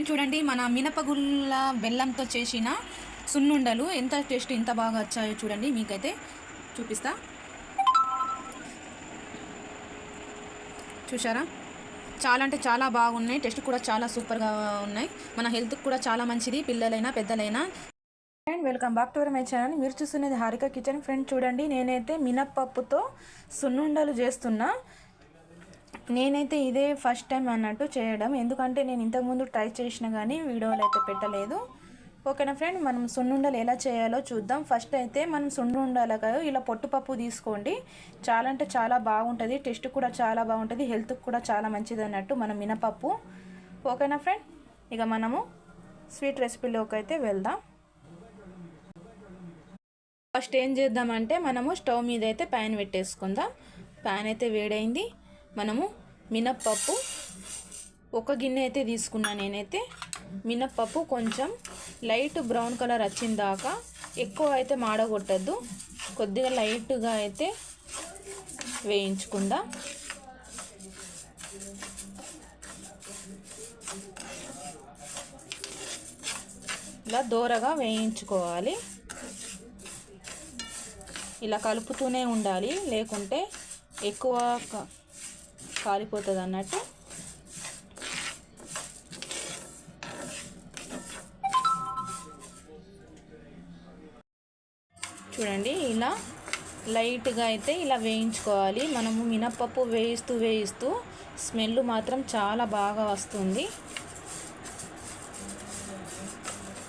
Friend చూడండి మన మినపగుళ్ళ బెల్లంతో చేసిన సున్నుండలు ఎంత టేస్ట్ ఎంత బాగా వచ్చాయో చూడండి. మీకైతే చూపిస్తా, చూసారా? చాలా అంటే చాలా బాగున్నాయి. టేస్ట్ కూడా చాలా సూపర్గా ఉన్నాయి. మన హెల్త్కి కూడా చాలా మంచిది, పిల్లలైనా పెద్దలైనా. Friend welcome back to my channel. మీరు చూస్తున్నది హారిక కిచెన్. ఫ్రెండ్ చూడండి, నేనైతే మినప్పప్పుతో సున్నుండలు చేస్తున్నా. నేనైతే ఇదే ఫస్ట్ టైం అన్నట్టు చేయడం, ఎందుకంటే నేను ఇంతకుముందు ట్రై చేసిన కానీ వీడియోలు అయితే పెట్టలేదు. ఓకేనా ఫ్రెండ్, మనం సున్నుండలు ఎలా చేయాలో చూద్దాం. ఫస్ట్ అయితే మనం సున్నుండలకు ఇలా పొట్టుపప్పు తీసుకోండి. చాలా అంటే చాలా బాగుంటుంది, టేస్ట్ కూడా చాలా బాగుంటుంది, హెల్త్కి కూడా చాలా మంచిది అన్నట్టు మన మినపప్పు. ఓకేనా ఫ్రెండ్, ఇక మనము స్వీట్ రెసిపీలోకి అయితే వెళ్దాం. ఫస్ట్ ఏం చేద్దామంటే మనము స్టవ్ మీద అయితే ప్యాన్ పెట్టేసుకుందాం. ప్యాన్ అయితే వేడైంది. మనము మినప్పప్పు ఒక గిన్నె అయితే తీసుకున్నా. నేనైతే మినప్పప్పు కొంచెం లైట్ బ్రౌన్ కలర్ వచ్చిన దాకా, ఎక్కువ అయితే మాడగొట్టద్దు, కొద్దిగా లైట్గా అయితే వేయించుకుందాం. ఇలా దోరగా వేయించుకోవాలి. ఇలా కలుపుతూనే ఉండాలి, లేకుంటే ఎక్కువ కాలిపోతుంది అన్నట్టు. చూడండి, ఇలా లైట్గా అయితే ఇలా వేయించుకోవాలి. మనము మినప్పప్పు వేయిస్తూ స్మెల్ మాత్రం చాలా బాగా వస్తుంది.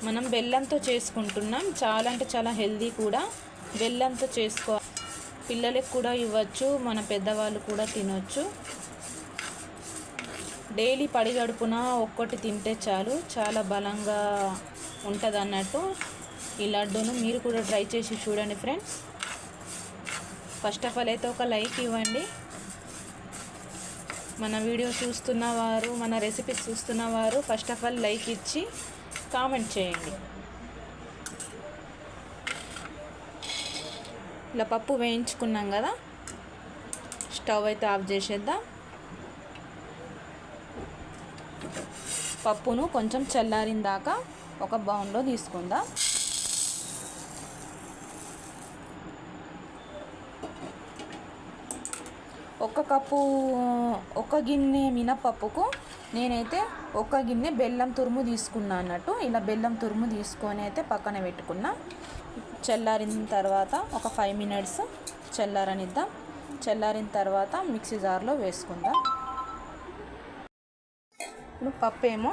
మనం బెల్లంతో చేసుకుంటున్నాం, చాలా అంటే చాలా హెల్దీ కూడా. బెల్లంతో చేసుకోవాలి, పిల్లలకు కూడా ఇవ్వచ్చు, మన పెద్దవాళ్ళు కూడా తినొచ్చు. డైలీ పడిగడుపున ఒక్కటి తింటే చాలు, చాలా బలంగా ఉంటుంది అన్నట్టు. ఈ లడ్డూను మీరు కూడా ట్రై చేసి చూడండి ఫ్రెండ్స్. ఫస్ట్ ఆఫ్ ఆల్ అయితే ఒక లైక్ ఇవ్వండి. మన వీడియో చూస్తున్నవారు, మన రెసిపీస్ చూస్తున్నవారు ఫస్ట్ ఆఫ్ ఆల్ లైక్ ఇచ్చి కామెంట్ చేయండి. ఇలా పప్పు వేయించుకున్నాం కదా, స్టవ్ అయితే ఆఫ్ చేసేద్దాం. పప్పును కొంచెం చల్లారిన దాకా ఒక బౌల్లో తీసుకుందాం. ఒక గిన్నె మినపప్పుకు నేనైతే ఒక గిన్నె బెల్లం తురుము తీసుకున్నా అన్నట్టు. ఇలా బెల్లం తురుము తీసుకొని అయితే పక్కన పెట్టుకున్నా. చల్లారిన తర్వాత ఒక 5 మినిట్స్ చల్లారనిద్దాం. చల్లారిన తర్వాత మిక్సీ జార్లో వేసుకుందాం. ఇప్పుడు పప్పు ఏమో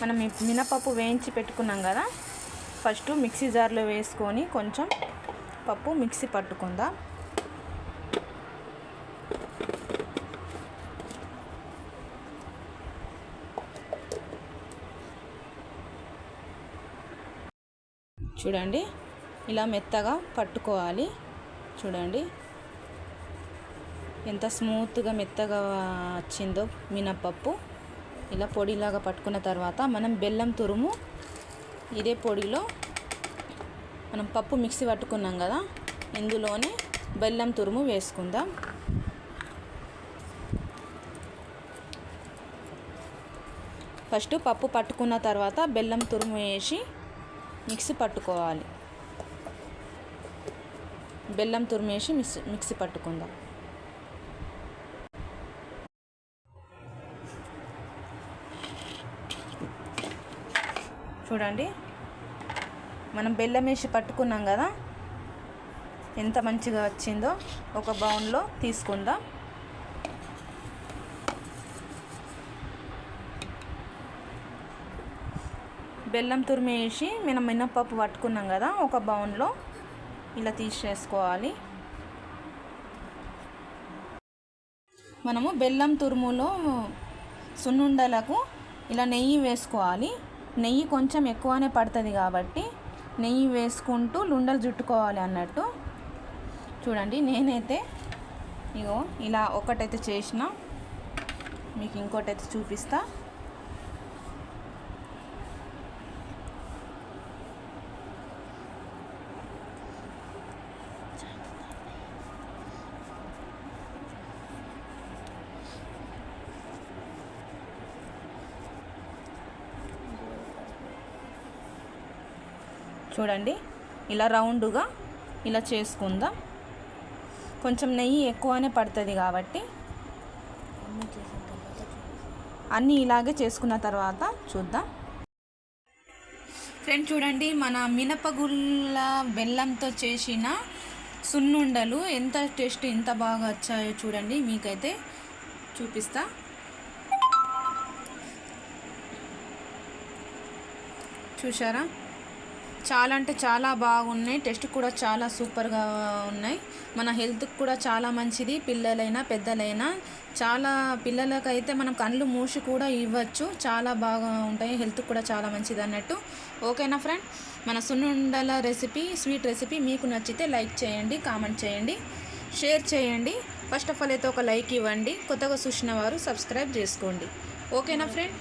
మనం మినపప్పు వేయించి పెట్టుకున్నాం కదా, ఫస్ట్ మిక్సీ జార్లో వేసుకొని కొంచెం పప్పు మిక్సీ పట్టుకుందాం. చూడండి, ఇలా మెత్తగా పట్టుకోవాలి. చూడండి ఎంత స్మూత్గా మెత్తగా వచ్చిందో మినపప్పు. ఇలా పొడిలాగా పట్టుకున్న తర్వాత మనం బెల్లం తురుము, ఇదే పొడిలో మనం పప్పు మిక్సీ పట్టుకున్నాం కదా, ఇందులోనే బెల్లం తురుము వేసుకుందాం. ఫస్ట్ పప్పు పట్టుకున్న తర్వాత బెల్లం తురుము వేసి మిక్సీ పట్టుకోవాలి. బెల్లం తురిమేసి మిక్సీ పట్టుకుందాం. చూడండి, మనం బెల్లం వేసి పట్టుకున్నాం కదా, ఎంత మంచిగా వచ్చిందో. ఒక బౌల్లో తీసుకుందాం. బెల్లం తురిమేసి మనం మినప్పప్పు పట్టుకున్నాం కదా, ఒక బౌల్లో ఇలా తీసేసుకోవాలి. మనము బెల్లం తురుములో సున్నుండలకు ఇలా నెయ్యి వేసుకోవాలి. నెయ్యి కొంచెం ఎక్కువనే పడుతుంది కాబట్టి నెయ్యి వేసుకుంటూ లుండలు చుట్టుకోవాలి అన్నట్టు. చూడండి, నేనైతే ఇగో ఇలా ఒకటైతే చేసిన, మీకు ఇంకోటైతే చూపిస్తా. చూడండి ఇలా రౌండ్గా ఇలా చేసుకుందాం. కొంచెం నెయ్యి ఎక్కువనే పడుతుంది కాబట్టి అన్నీ ఇలాగే చేసుకున్న తర్వాత చూద్దాం. ఫ్రెండ్ చూడండి, మన మినపగుళ్ళ బెల్లంతో చేసిన సున్నుండలు ఎంత టేస్ట్ ఎంత బాగా వచ్చాయో చూడండి. మీకైతే చూపిస్తా. చూసారా, చాలా అంటే చాలా బాగున్నాయి. టేస్ట్ కూడా చాలా సూపర్గా ఉన్నాయి. మన హెల్త్కి కూడా చాలా మంచిది. పిల్లలైనా పెద్దలైనా చాలా పిల్లలకైతే మనం కళ్ళు మూసి కూడా ఇవ్వచ్చు. చాలా బాగా ఉంటాయి, హెల్త్కి కూడా చాలా మంచిది అన్నట్టు. ఓకేనా ఫ్రెండ్, మన సున్నుండల రెసిపీ, స్వీట్ రెసిపీ మీకు నచ్చితే లైక్ చేయండి, కామెంట్ చేయండి, షేర్ చేయండి. ఫస్ట్ ఆఫ్ ఆల్ అయితే ఒక లైక్ ఇవ్వండి. కొత్తగా చూసిన వారు సబ్స్క్రైబ్ చేసుకోండి. ఓకేనా ఫ్రెండ్.